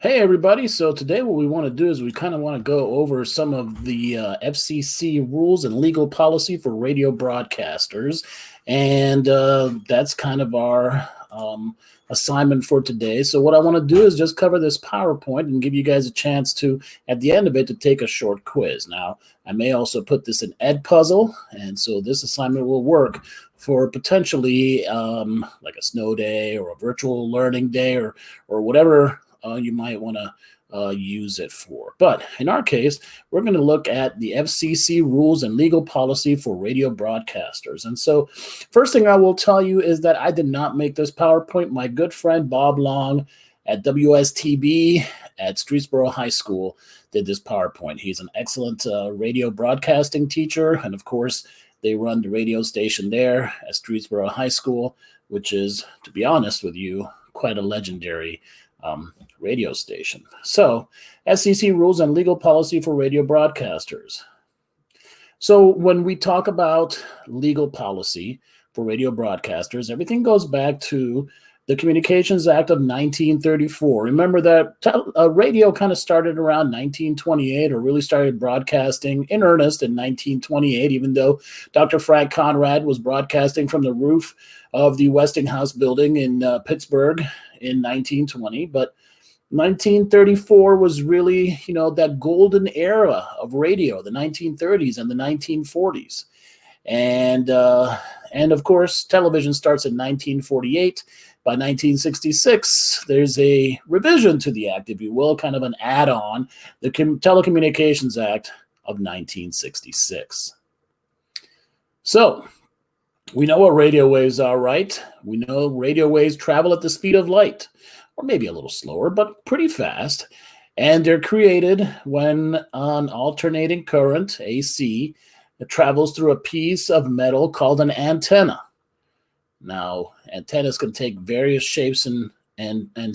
Hey everybody, so today what we want to do is we kind of want to go over some of the FCC rules and legal policy for radio broadcasters, and that's kind of our assignment for today. So what I want to do is just cover this PowerPoint and give you guys a chance to, at the end of it, to take a short quiz. Now, I may also put this in Edpuzzle, and so this assignment will work for potentially like a snow day or a virtual learning day or whatever you might want to use it for. But in our case, we're going to look at the FCC rules and legal policy for radio broadcasters. And so first thing I will tell you is that I did not make this PowerPoint. My good friend Bob Long at WSTB at Streetsboro High School did this PowerPoint. He's an excellent radio broadcasting teacher. And of course, they run the radio station there at Streetsboro High School, which is, to be honest with you, quite a legendary radio station. So, SEC rules and legal policy for radio broadcasters. So when we talk about legal policy for radio broadcasters, everything goes back to the Communications Act of 1934. Remember that radio kind of started around 1928, or really started broadcasting in earnest in 1928, even though Dr. Frank Conrad was broadcasting from the roof of the Westinghouse building in Pittsburgh in 1920. But 1934 was really, that golden era of radio, the 1930s and the 1940s. And of course, television starts in 1948. By 1966, there's a revision to the act, if you will, kind of an add-on, the Telecommunications Act of 1966. So, we know what radio waves are, right? We know radio waves travel at the speed of light, or maybe a little slower, but pretty fast. And they're created when an alternating current, AC, travels through a piece of metal called an antenna. Now, antennas can take various shapes and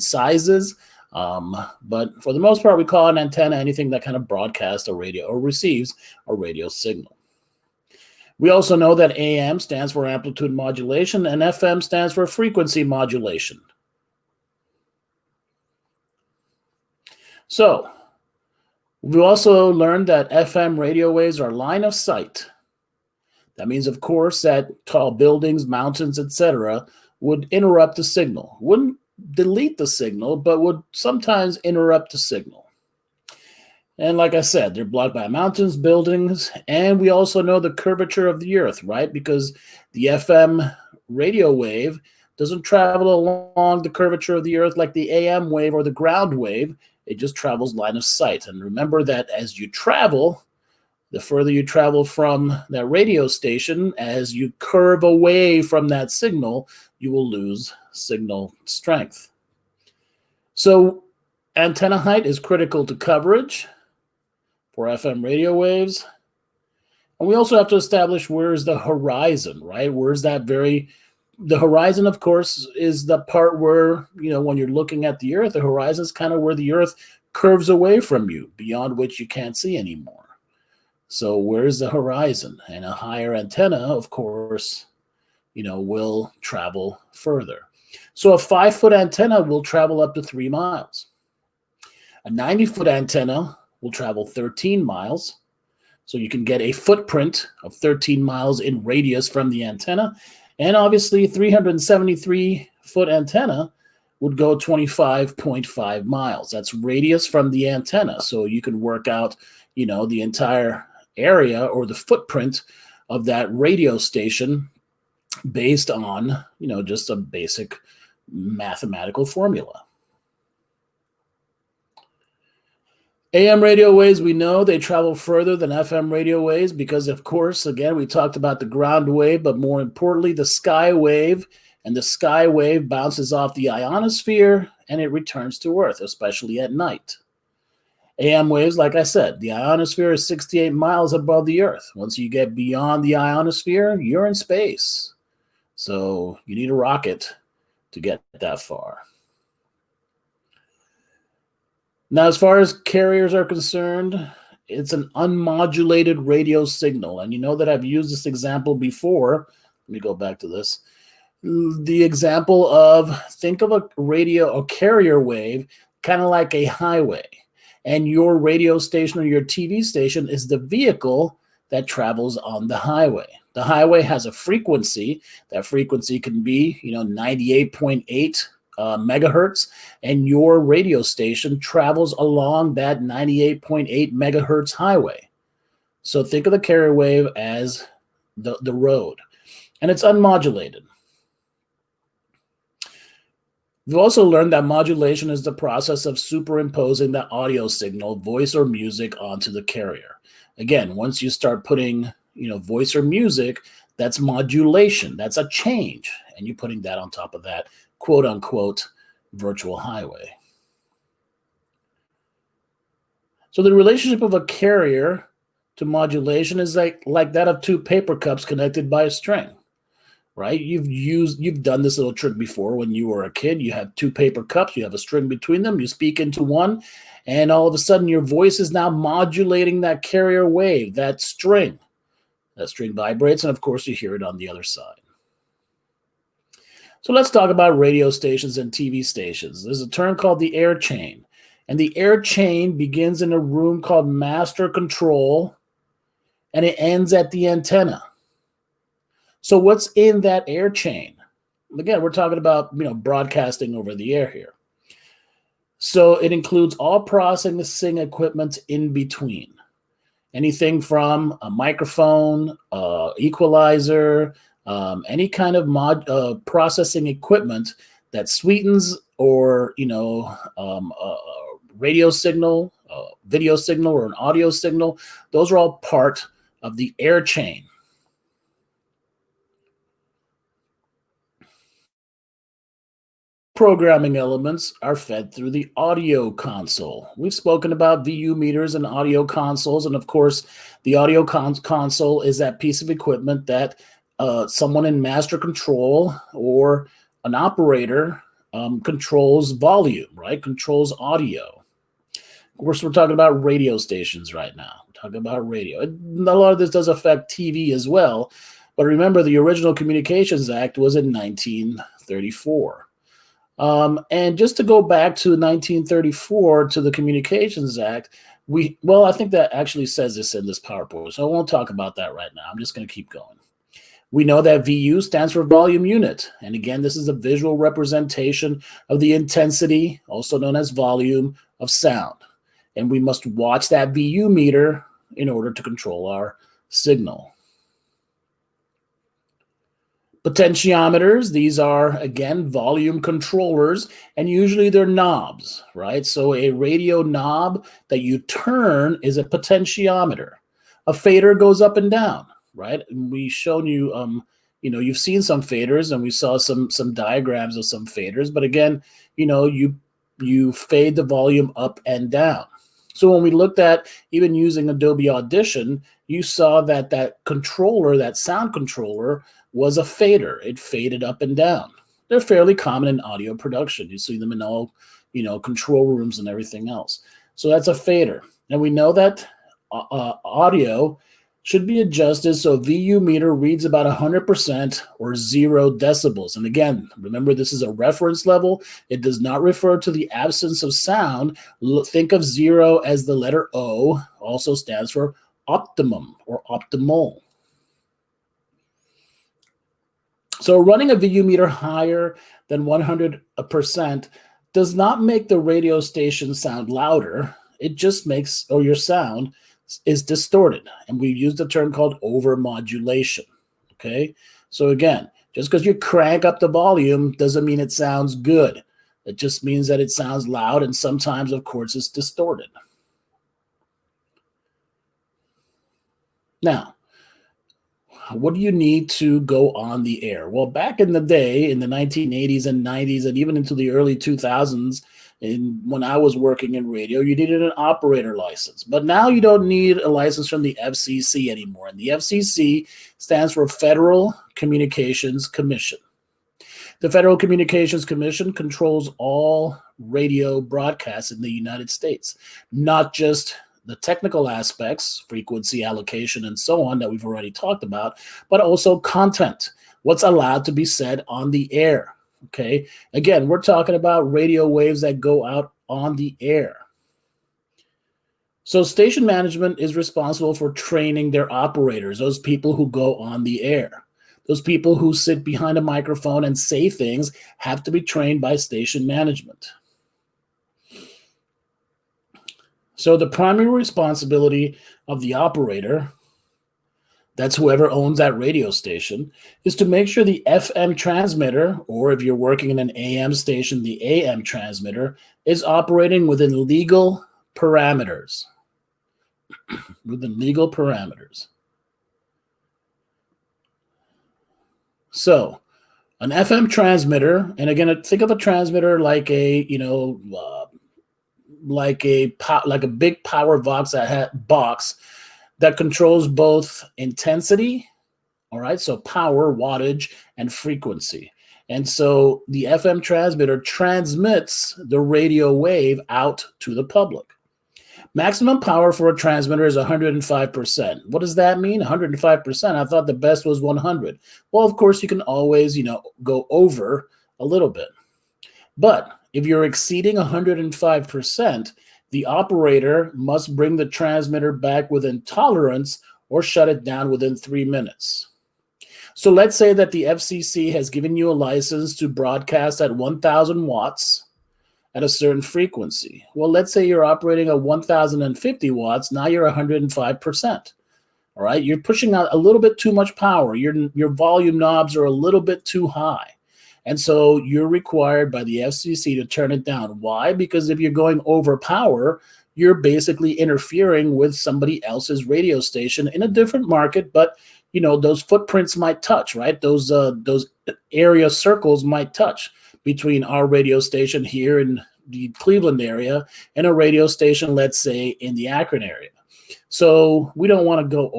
sizes, but for the most part, we call an antenna anything that kind of broadcasts a radio or receives a radio signal. We also know that AM stands for amplitude modulation and FM stands for frequency modulation. So, we also learned that FM radio waves are line of sight. That means, of course, that tall buildings, mountains, etc. would interrupt the signal. Wouldn't delete the signal, but would sometimes interrupt the signal. And like I said, they're blocked by mountains, buildings, and we also know the curvature of the earth, right? Because the FM radio wave doesn't travel along the curvature of the earth like the AM wave or the ground wave. It just travels line of sight. And remember that as you travel, the further you travel from that radio station, as you curve away from that signal, you will lose signal strength. So antenna height is critical to coverage for FM radio waves. And we also have to establish where is the horizon, right? Where's that the horizon, of course, is the part where, when you're looking at the earth, the horizon is kind of where the earth curves away from you, beyond which you can't see anymore. So where's the horizon? And a higher antenna, of course, will travel further. So a 5-foot antenna will travel up to 3 miles. A 90-foot antenna will travel 13 miles. So you can get a footprint of 13 miles in radius from the antenna. And obviously 373-foot antenna would go 25.5 miles. That's radius from the antenna. So you can work out, the entire area or the footprint of that radio station based on, just a basic mathematical formula. AM radio waves, we know they travel further than FM radio waves because, of course, again, we talked about the ground wave, but more importantly, the sky wave. And the sky wave bounces off the ionosphere and it returns to Earth, especially at night. AM waves, like I said, the ionosphere is 68 miles above the Earth. Once you get beyond the ionosphere, you're in space. So you need a rocket to get that far. Now, as far as carriers are concerned, it's an unmodulated radio signal. And you know that I've used this example before. Let me go back to this. The example of, think of a carrier wave kind of like a highway. And your radio station or your TV station is the vehicle that travels on the highway. The highway has a frequency. That frequency can be, 98.8 megahertz, and your radio station travels along that 98.8 megahertz highway. So think of the carrier wave as the road, and it's unmodulated. We've also learned that modulation is the process of superimposing the audio signal, voice or music, onto the carrier. Again, once you start putting, voice or music, that's modulation. That's a change, and you're putting that on top of that quote unquote virtual highway. So the relationship of a carrier to modulation is like that of two paper cups connected by a string, right? You've done this little trick before when you were a kid. You have two paper cups, you have a string between them, you speak into one, and all of a sudden your voice is now modulating that carrier wave, that string. That string vibrates, and of course you hear it on the other side. So let's talk about radio stations and TV stations. There's a term called the air chain. And the air chain begins in a room called master control, and it ends at the antenna. So what's in that air chain? Again, we're talking about, broadcasting over the air here. So it includes all processing equipment in between. Anything from a microphone, equalizer, any kind of processing equipment that sweetens or, radio signal, video signal, or an audio signal. Those are all part of the air chain. Programming elements are fed through the audio console. We've spoken about VU meters and audio consoles, and of course, the audio console is that piece of equipment that someone in master control or an operator controls volume, right? Controls audio. Of course, we're talking about radio stations right now. We're talking about radio. A lot of this does affect TV as well, but remember, the original Communications Act was in 1934. And just to go back to 1934, to the Communications Act, I think that actually says this in this PowerPoint, so I won't talk about that right now. I'm just going to keep going. We know that VU stands for volume unit. And again, this is a visual representation of the intensity, also known as volume, of sound. And we must watch that VU meter in order to control our signal. Potentiometers, these are, again, volume controllers, and usually they're knobs, right? So a radio knob that you turn is a potentiometer. A fader goes up and down, right? And we've shown you, you've seen some faders, and we saw some diagrams of some faders, but again, you fade the volume up and down. So when we looked at even using Adobe Audition, you saw that controller, that sound controller, was a fader. It faded up and down. They're fairly common in audio production. You see them in all, control rooms and everything else. So that's a fader. And we know that audio should be adjusted so VU meter reads about 100% or 0 decibels. And again, remember, this is a reference level. It does not refer to the absence of sound. Think of 0 as the letter O, also stands for optimum or optimal. So running a VU meter higher than 100% does not make the radio station sound louder. It just makes, or your sound is distorted. And we use the term called overmodulation, okay? So again, just because you crank up the volume doesn't mean it sounds good. It just means that it sounds loud, and sometimes, of course, it's distorted. Now, what do you need to go on the air? Well, back in the day, in the 1980s and 90s, and even into the early 2000s, when I was working in radio, you needed an operator license. But now you don't need a license from the FCC anymore. And the FCC stands for Federal Communications Commission. The Federal Communications Commission controls all radio broadcasts in the United States, not just the technical aspects, frequency allocation, and so on that we've already talked about, but also content, what's allowed to be said on the air, okay? Again, we're talking about radio waves that go out on the air. So station management is responsible for training their operators, those people who go on the air. Those people who sit behind a microphone and say things have to be trained by station management. So the primary responsibility of the operator, that's whoever owns that radio station, is to make sure the FM transmitter, or if you're working in an AM station, the AM transmitter, is operating within legal parameters. Within legal parameters. So, an FM transmitter, and again, think of a transmitter like a, like a big power box that controls both intensity, all right, so power, wattage, and frequency. And so the FM transmitter transmits the radio wave out to the public. Maximum power for a transmitter is 105%. What does that mean? 105%. I thought the best was 100. Well, of course, you can always, go over a little bit. But if you're exceeding 105%, the operator must bring the transmitter back within tolerance or shut it down within 3 minutes. So let's say that the FCC has given you a license to broadcast at 1,000 watts at a certain frequency. Well, let's say you're operating at 1,050 watts. Now you're 105%. All right, you're pushing out a little bit too much power. Your volume knobs are a little bit too high. And so you're required by the FCC to turn it down. Why? Because if you're going over power, you're basically interfering with somebody else's radio station in a different market, but those footprints might touch, right? Those area circles might touch between our radio station here in the Cleveland area and a radio station, let's say, in the Akron area. So we don't want to go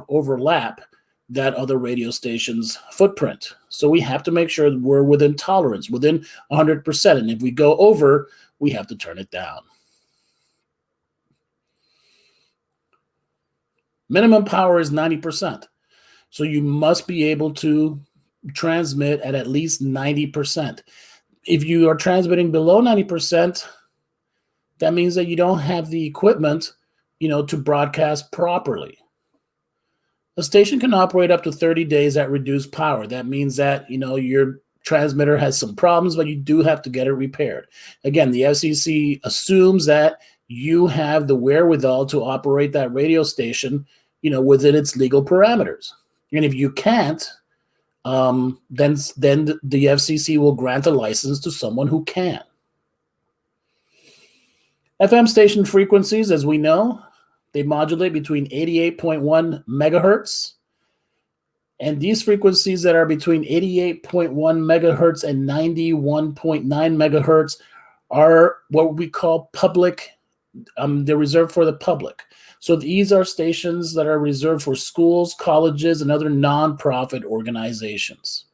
overlap that other radio station's footprint. So we have to make sure that we're within tolerance, within 100%. And if we go over, we have to turn it down. Minimum power is 90%. So you must be able to transmit at least 90%. If you are transmitting below 90%, that means that you don't have the equipment, to broadcast properly. A station can operate up to 30 days at reduced power. That means that, your transmitter has some problems, but you do have to get it repaired. Again, the FCC assumes that you have the wherewithal to operate that radio station, within its legal parameters. And if you can't, then the FCC will grant a license to someone who can. FM station frequencies, as we know, they modulate between 88.1 megahertz. And these frequencies that are between 88.1 megahertz and 91.9 megahertz are what we call public. They're reserved for the public. So these are stations that are reserved for schools, colleges, and other nonprofit organizations.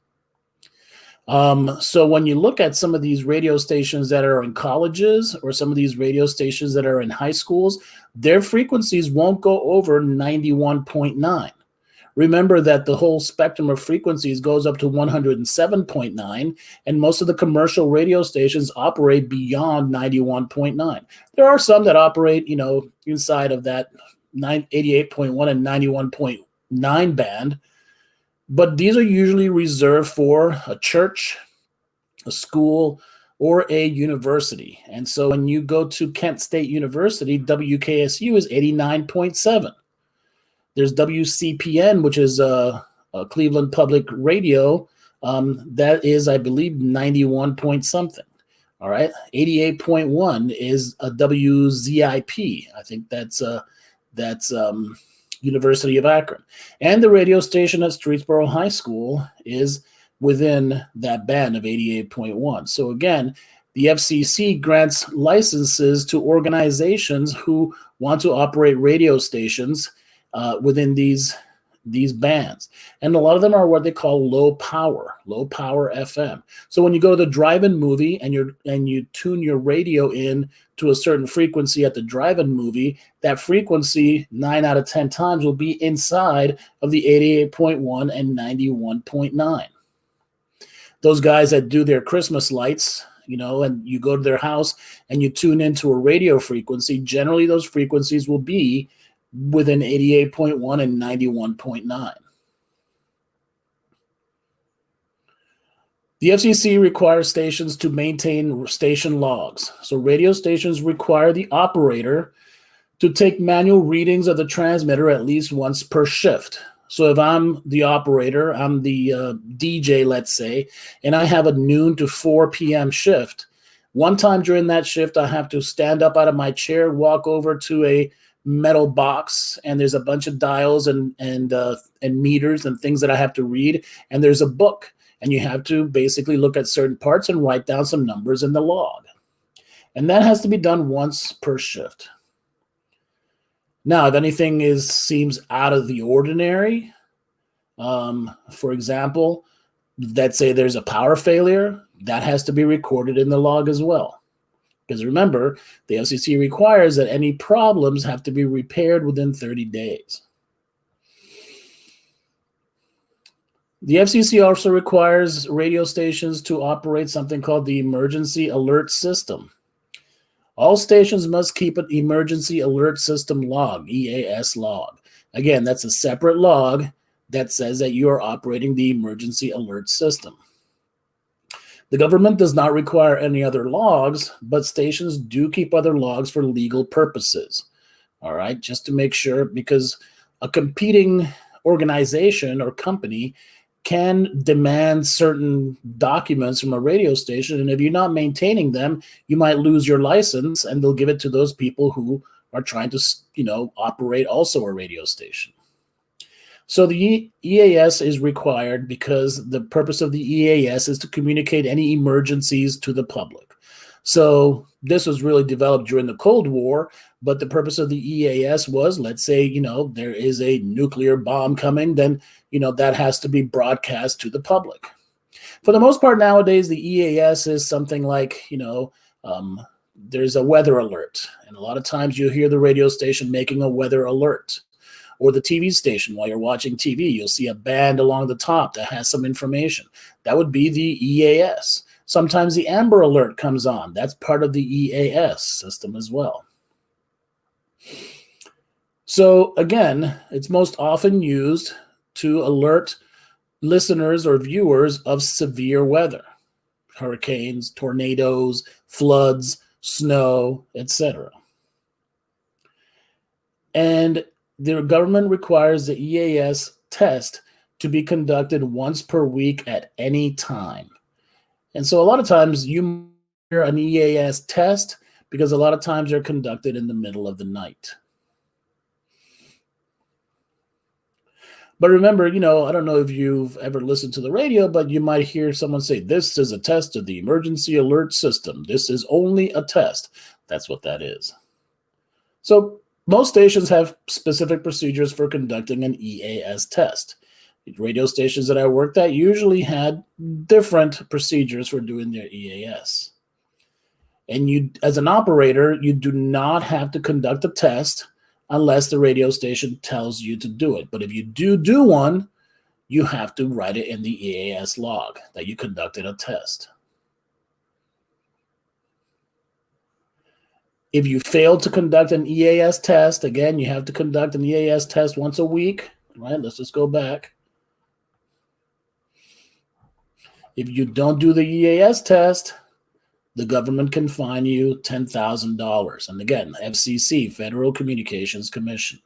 So when you look at some of these radio stations that are in colleges or some of these radio stations that are in high schools, their frequencies won't go over 91.9. Remember that the whole spectrum of frequencies goes up to 107.9, and most of the commercial radio stations operate beyond 91.9. There are some that operate, inside of that 88.1 and 91.9 band, but these are usually reserved for a church, a school, or a university. And so when you go to Kent State University, WKSU is 89.7. There's WCPN, which is a Cleveland Public Radio. That is, I believe, 91 point something. All right. 88.1 is a WZIP. I think that's University of Akron. And the radio station at Streetsboro High School is within that band of 88.1. So again, the FCC grants licenses to organizations who want to operate radio stations within these bands. And a lot of them are what they call low power FM. So when you go to the drive-in movie and you tune your radio in to a certain frequency at the drive-in movie, that frequency 9 out of 10 times will be inside of the 88.1 and 91.9. Those guys that do their Christmas lights and you go to their house and you tune into a radio frequency, generally those frequencies will be within 88.1 and 91.9. The FCC requires stations to maintain station logs. So radio stations require the operator to take manual readings of the transmitter at least once per shift. So if I'm the operator, I'm the DJ, let's say, and I have a noon to 4 p.m. shift, one time during that shift, I have to stand up out of my chair, walk over to a metal box, and there's a bunch of dials and meters and things that I have to read, and there's a book, and you have to basically look at certain parts and write down some numbers in the log. And that has to be done once per shift. Now, if anything seems out of the ordinary, for example, let's say there's a power failure, that has to be recorded in the log as well. Because remember, the FCC requires that any problems have to be repaired within 30 days. The FCC also requires radio stations to operate something called the Emergency Alert System. All stations must keep an Emergency Alert System log, EAS log. Again, that's a separate log that says that you are operating the Emergency Alert System. The government does not require any other logs, but stations do keep other logs for legal purposes. All right, just to make sure, because a competing organization or company can demand certain documents from a radio station, and if you're not maintaining them, you might lose your license, and they'll give it to those people who are trying to, operate also a radio station. So the EAS is required because the purpose of the EAS is to communicate any emergencies to the public. So this was really developed during the Cold War, but the purpose of the EAS was, let's say, there is a nuclear bomb coming, then, that has to be broadcast to the public. For the most part nowadays, the EAS is something like, there's a weather alert. And a lot of times you hear the radio station making a weather alert. Or the TV station, while you're watching TV, you'll see a band along the top that has some information. That would be the EAS. Sometimes the Amber Alert comes on. That's part of the EAS system as well. So again, it's most often used to alert listeners or viewers of severe weather, hurricanes, tornadoes, floods, snow, etc. And the government requires the EAS test to be conducted once per week at any time. And so a lot of times you hear an EAS test because a lot of times they're conducted in the middle of the night. But remember, I don't know if you've ever listened to the radio, but you might hear someone say, this is a test of the Emergency Alert System. This is only a test. That's what that is. So most stations have specific procedures for conducting an EAS test. Radio stations that I worked at usually had different procedures for doing their EAS. And you, as an operator, you do not have to conduct a test unless the radio station tells you to do it. But if you do one, you have to write it in the EAS log that you conducted a test. If you fail to conduct an EAS test, again, you have to conduct an EAS test once a week, right? Let's just go back. If you don't do the EAS test, the government can fine you $10,000. And again, FCC, Federal Communications Commission.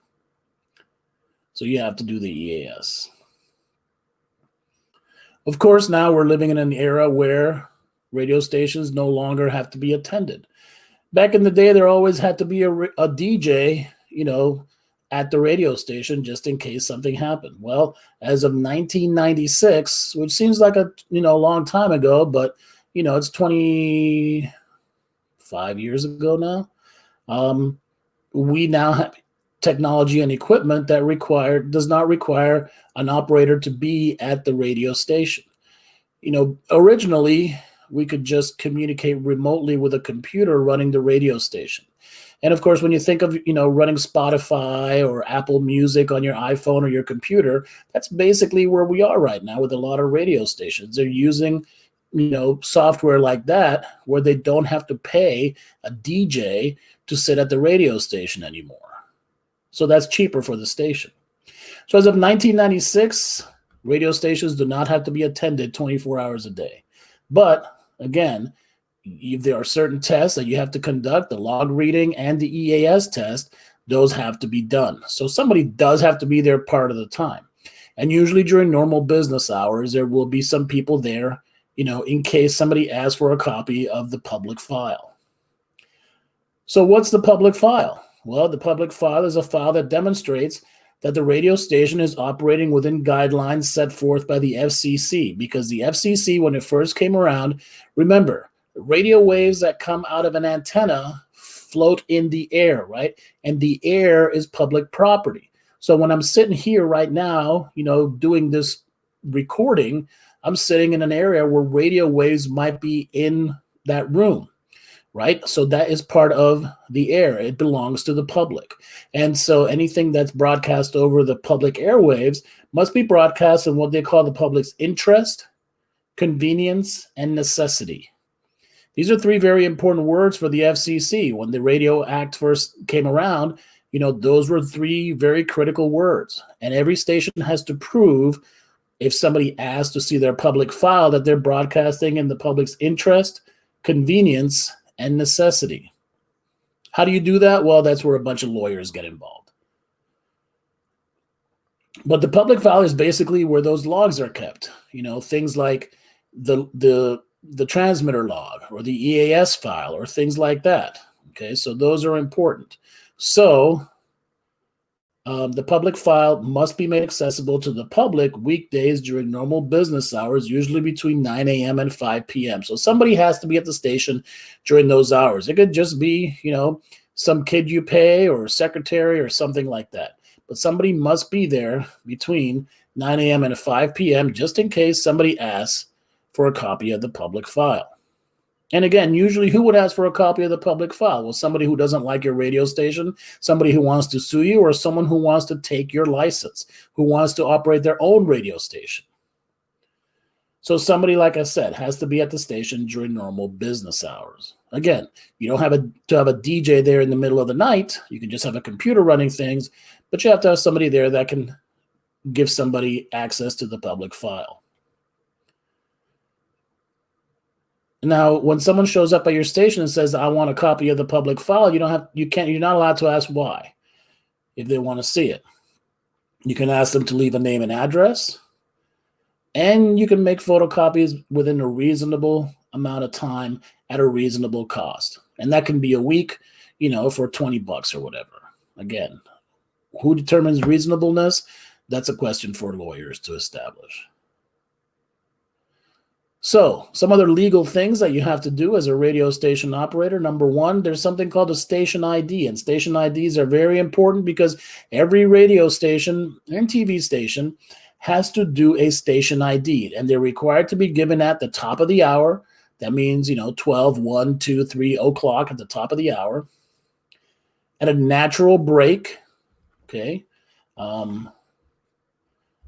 So you have to do the EAS. Of course, now we're living in an era where radio stations no longer have to be attended. Back in the day, there always had to be a DJ, at the radio station just in case something happened. Well, as of 1996, which seems like a long time ago, but it's 25 years ago now. We now have technology and equipment that does not require an operator to be at the radio station. Originally, we could just communicate remotely with a computer running the radio station. And of course, when you think of, running Spotify or Apple Music on your iPhone or your computer, that's basically where we are right now with a lot of radio stations. They're using software like that where they don't have to pay a DJ to sit at the radio station anymore. So that's cheaper for the station. So as of 1996, radio stations do not have to be attended 24 hours a day. But again, if there are certain tests that you have to conduct, the log reading and the EAS test, those have to be done. So somebody does have to be there part of the time. And usually during normal business hours, there will be some people there, in case somebody asks for a copy of the public file. So what's the public file? Well, the public file is a file that demonstrates that the radio station is operating within guidelines set forth by the FCC, because the FCC, when it first came around, remember, radio waves that come out of an antenna float in the air, right? And the air is public property. So when I'm sitting here right now, doing this recording, I'm sitting in an area where radio waves might be in that room, right? So that is part of the air. It belongs to the public. And so anything that's broadcast over the public airwaves must be broadcast in what they call the public's interest, convenience, and necessity. These are three very important words for the FCC. When the Radio Act first came around, those were three very critical words. And every station has to prove, if somebody asks to see their public file, that they're broadcasting in the public's interest, convenience, and necessity. How do you do that? Well, that's where a bunch of lawyers get involved. But the public file is basically where those logs are kept. Things like the transmitter log or the EAS file or things like that. Okay, so those are important. So the public file must be made accessible to the public weekdays during normal business hours, usually between 9 a.m. and 5 p.m. So somebody has to be at the station during those hours. It could just be, some kid you pay or a secretary or something like that. But somebody must be there between 9 a.m. and 5 p.m. just in case somebody asks for a copy of the public file. And again, usually who would ask for a copy of the public file? Well, somebody who doesn't like your radio station, somebody who wants to sue you, or someone who wants to take your license, who wants to operate their own radio station. So somebody, like I said, has to be at the station during normal business hours. Again, you don't have to have a DJ there in the middle of the night. You can just have a computer running things, but you have to have somebody there that can give somebody access to the public file. Now, when someone shows up at your station and says, "I want a copy of the public file," you're not allowed to ask why if they want to see it. You can ask them to leave a name and address, and you can make photocopies within a reasonable amount of time at a reasonable cost. And that can be a week, for $20 or whatever. Again, who determines reasonableness? That's a question for lawyers to establish. So, some other legal things that you have to do as a radio station operator. Number one, there's something called a station ID, and station IDs are very important because every radio station and TV station has to do a station ID, and they're required to be given at the top of the hour. That means, 12, 1, 2, 3 o'clock at the top of the hour, at a natural break, okay?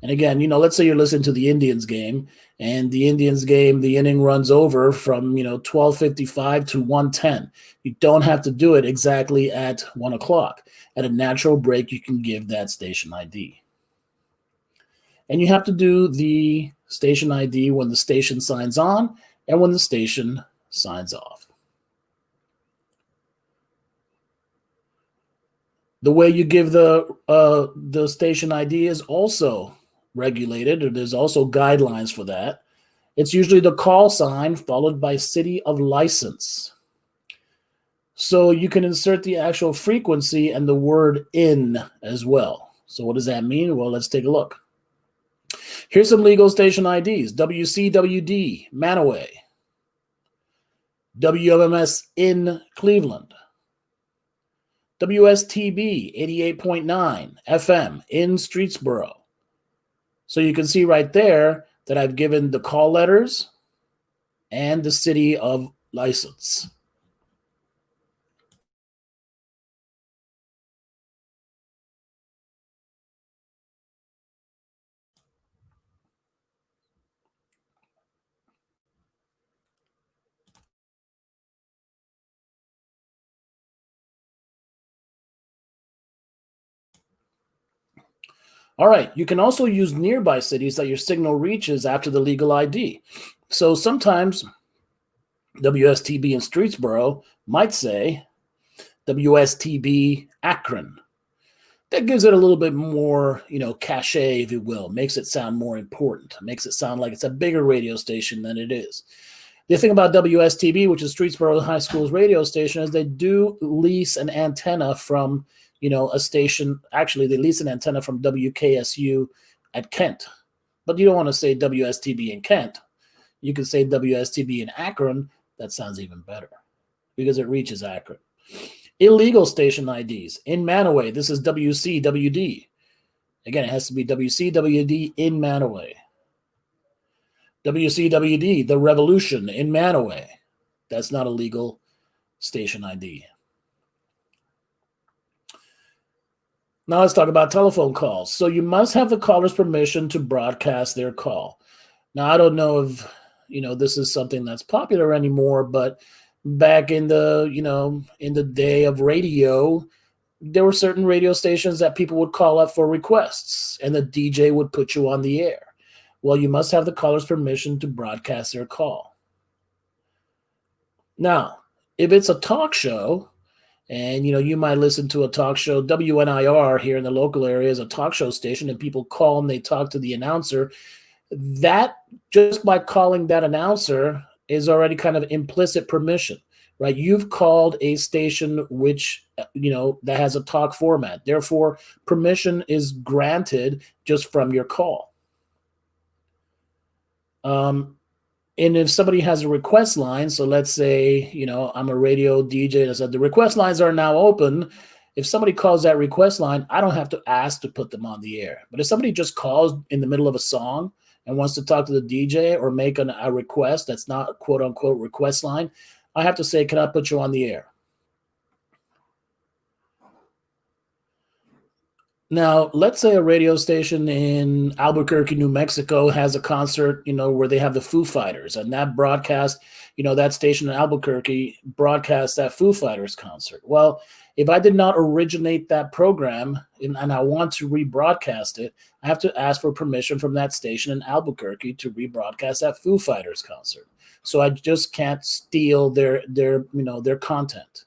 And again, let's say you're listening to the Indians game, and the Indians game, the inning runs over from, 12:55 to 1:10. You don't have to do it exactly at 1 o'clock. At a natural break, you can give that station ID. And you have to do the station ID when the station signs on and when the station signs off. The way you give the station ID is also regulated, or there's also guidelines for that. It's usually the call sign followed by city of license. So you can insert the actual frequency and the word "in" as well. So what does that mean? Well, let's take a look. Here's some legal station IDs. WCWD, Manaway. WMMS in Cleveland. WSTB, 88.9 FM in Streetsboro. So you can see right there that I've given the call letters and the city of license. All right, you can also use nearby cities that your signal reaches after the legal ID. So sometimes WSTB in Streetsboro might say WSTB Akron. That gives it a little bit more, cachet, if you will, makes it sound more important, makes it sound like it's a bigger radio station than it is. The thing about WSTB, which is Streetsboro High School's radio station, is they do lease an antenna from, a station. Actually, they lease an antenna from WKSU at Kent. But you don't want to say WSTB in Kent. You can say WSTB in Akron. That sounds even better because it reaches Akron. Illegal station IDs. In Manaway, this is WCWD. Again, it has to be WCWD in Manaway. WCWD, The Revolution in Manaway. That's not a legal station ID. Now let's talk about telephone calls. So you must have the caller's permission to broadcast their call. Now, I don't know if, this is something that's popular anymore, but back in the day of radio, there were certain radio stations that people would call up for requests, and the DJ would put you on the air. Well, you must have the caller's permission to broadcast their call. Now, if it's a talk show, and you might listen to a talk show, WNIR here in the local area is a talk show station, and people call and they talk to the announcer. That, just by calling that announcer, is already kind of implicit permission, right? You've called a station which, that has a talk format. Therefore, permission is granted just from your call. And if somebody has a request line, so let's say, I'm a radio DJ that said the request lines are now open. If somebody calls that request line, I don't have to ask to put them on the air. But if somebody just calls in the middle of a song and wants to talk to the DJ or make a request that's not a quote unquote request line, I have to say, can I put you on the air? Now, let's say a radio station in Albuquerque, New Mexico has a concert, where they have the Foo Fighters, and that broadcast, that station in Albuquerque broadcasts that Foo Fighters concert. Well, if I did not originate that program and I want to rebroadcast it, I have to ask for permission from that station in Albuquerque to rebroadcast that Foo Fighters concert. So I just can't steal their content.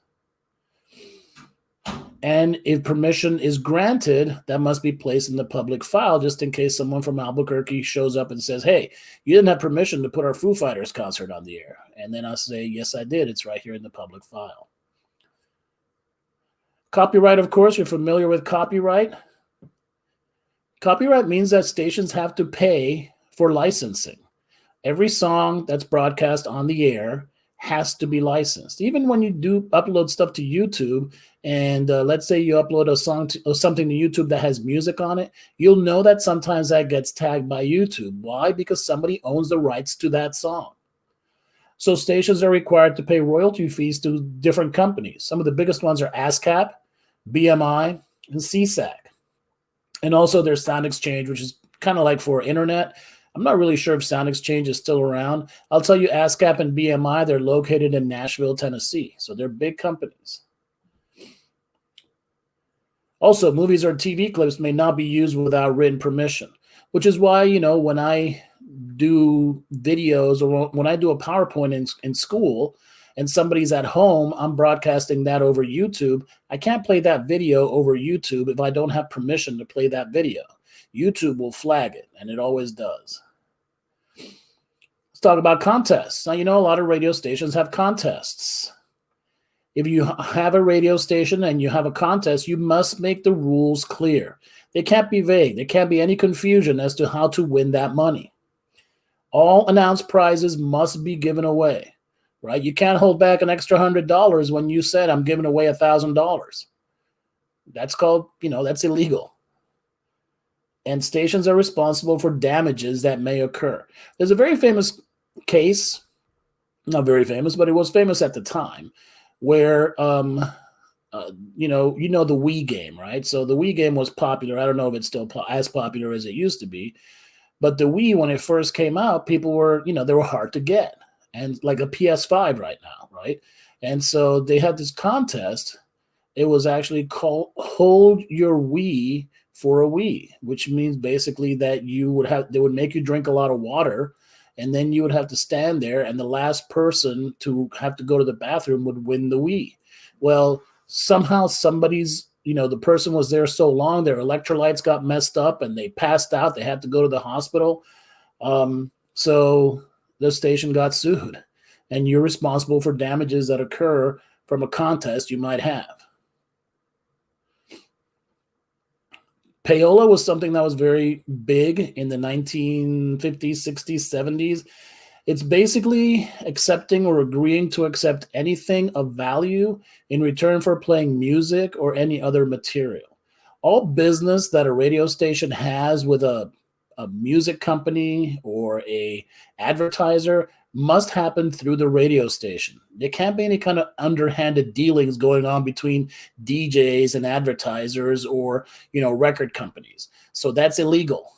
And if permission is granted, that must be placed in the public file just in case someone from Albuquerque shows up and says, hey, you didn't have permission to put our Foo Fighters concert on the air. And then I'll say, yes, I did. It's right here in the public file. Copyright, of course, you're familiar with copyright. Copyright means that stations have to pay for licensing. Every song that's broadcast on the air has to be licensed. Even when you do upload stuff to YouTube, and let's say you upload a song or something to YouTube that has music on it, you'll know that sometimes that gets tagged by YouTube. Why? Because somebody owns the rights to that song. So stations are required to pay royalty fees to different companies. Some of the biggest ones are ASCAP, BMI, and CSAC. And also there's Sound Exchange, which is kind of like for internet. I'm not really sure if Sound Exchange is still around. I'll tell you, ASCAP and BMI, they're located in Nashville, Tennessee. So they're big companies. Also, movies or TV clips may not be used without written permission, which is why, when I do videos or when I do a PowerPoint in school and somebody's at home, I'm broadcasting that over YouTube. I can't play that video over YouTube if I don't have permission to play that video. YouTube will flag it, and it always does. Let's talk about contests. Now, a lot of radio stations have contests. If you have a radio station and you have a contest, you must make the rules clear. They can't be vague. There can't be any confusion as to how to win that money. All announced prizes must be given away, right? You can't hold back an extra $100 when you said, I'm giving away $1,000. That's called, that's illegal. And stations are responsible for damages that may occur. There's a very famous case, not very famous, but it was famous at the time, where, the Wii game, right? So the Wii game was popular. I don't know if it's still as popular as it used to be, but the Wii, when it first came out, people were, they were hard to get, and like a PS5 right now, right? And so they had this contest. It was actually called Hold Your Wii for a wee, which means basically that they would make you drink a lot of water, and then you would have to stand there, and the last person to have to go to the bathroom would win the wee. Well, somehow the person was there so long, their electrolytes got messed up and they passed out. They had to go to the hospital. So the station got sued, and you're responsible for damages that occur from a contest you might have. Payola was something that was very big in the 1950s, 60s, 70s. It's basically accepting or agreeing to accept anything of value in return for playing music or any other material. All business that a radio station has with a music company or a advertiser must happen through the radio station. There can't be any kind of underhanded dealings going on between DJs and advertisers or, record companies. So that's illegal.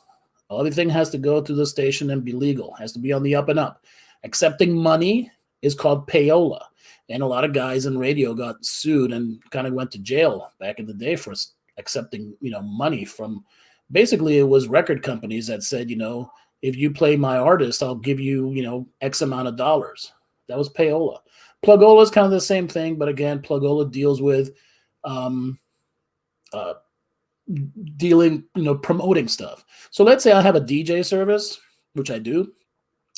Everything has to go through the station and be legal, has to be on the up and up. Accepting money is called payola. And a lot of guys in radio got sued and kind of went to jail back in the day for accepting, money from, basically it was record companies that said, if you play my artist, I'll give you, X amount of dollars. That was payola. Plugola is kind of the same thing, but again, plugola deals with promoting stuff. So let's say I have a DJ service, which I do,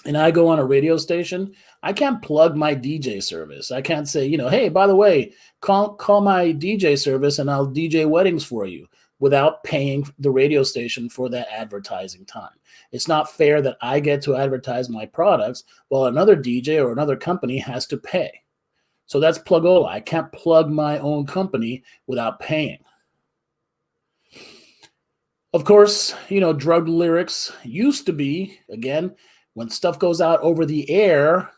and I go on a radio station. I can't plug my DJ service. I can't say, hey, by the way, call my DJ service and I'll DJ weddings for you, without paying the radio station for that advertising time. It's not fair that I get to advertise my products while another DJ or another company has to pay. So that's plugola. I can't plug my own company without paying. Of course, drug lyrics used to be, again, when stuff goes out over the air,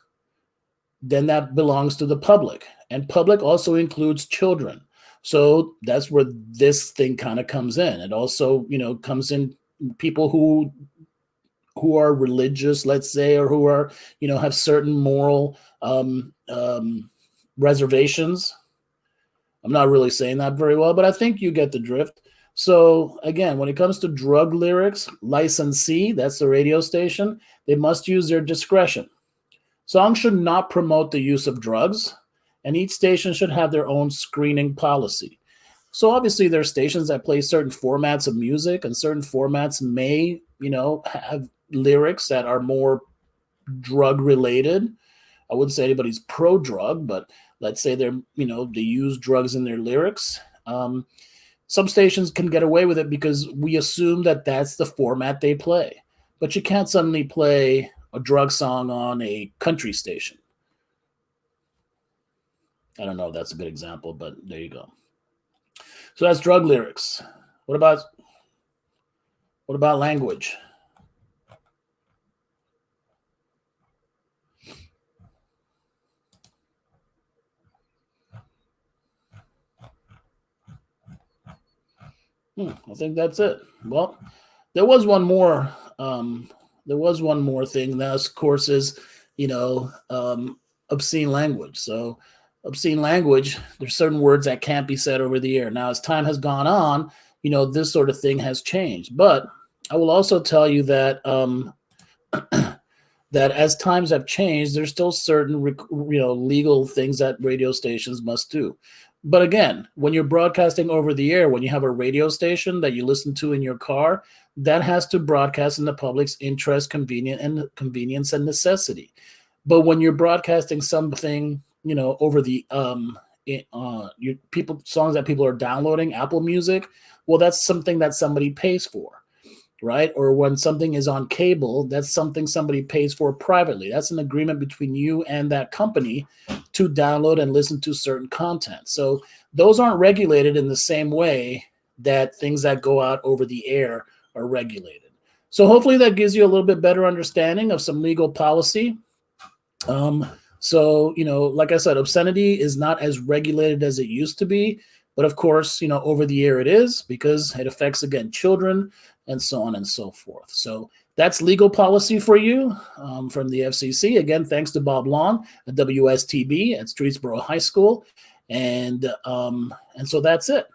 then that belongs to the public. And public also includes children. So that's where this thing kind of comes in. It also, comes in people who are religious, let's say, or who are, have certain moral reservations. I'm not really saying that very well, but I think you get the drift. So again, when it comes to drug lyrics, licensee, that's the radio station, they must use their discretion. Songs should not promote the use of drugs, and each station should have their own screening policy. So obviously there are stations that play certain formats of music, and certain formats may, have lyrics that are more drug related. I wouldn't say anybody's pro-drug, but let's say they're, they use drugs in their lyrics. Some stations can get away with it because we assume that that's the format they play. But you can't suddenly play a drug song on a country station. I don't know if that's a good example, but there you go. So that's drug lyrics. What about language? I think that's it. Well, there was one more. There was one more thing. That, of course, is obscene language. So, obscene language. There's certain words that can't be said over the air. Now, as time has gone on, this sort of thing has changed. But I will also tell you that that as times have changed, there's still certain legal things that radio stations must do. But again, when you're broadcasting over the air, when you have a radio station that you listen to in your car, that has to broadcast in the public's interest, convenience, and necessity. But when you're broadcasting something, over the songs that people are downloading, Apple Music, well, that's something that somebody pays for, right? Or when something is on cable, that's something somebody pays for privately. That's an agreement between you and that company to download and listen to certain content. So those aren't regulated in the same way that things that go out over the air are regulated. So hopefully that gives you a little bit better understanding of some legal policy. So, like I said, obscenity is not as regulated as it used to be. But of course, over the air it is, because it affects, again, children and so on and so forth. So that's legal policy for you from the FCC. Again, thanks to Bob Long at WSTB at Streetsboro High School. And so that's it.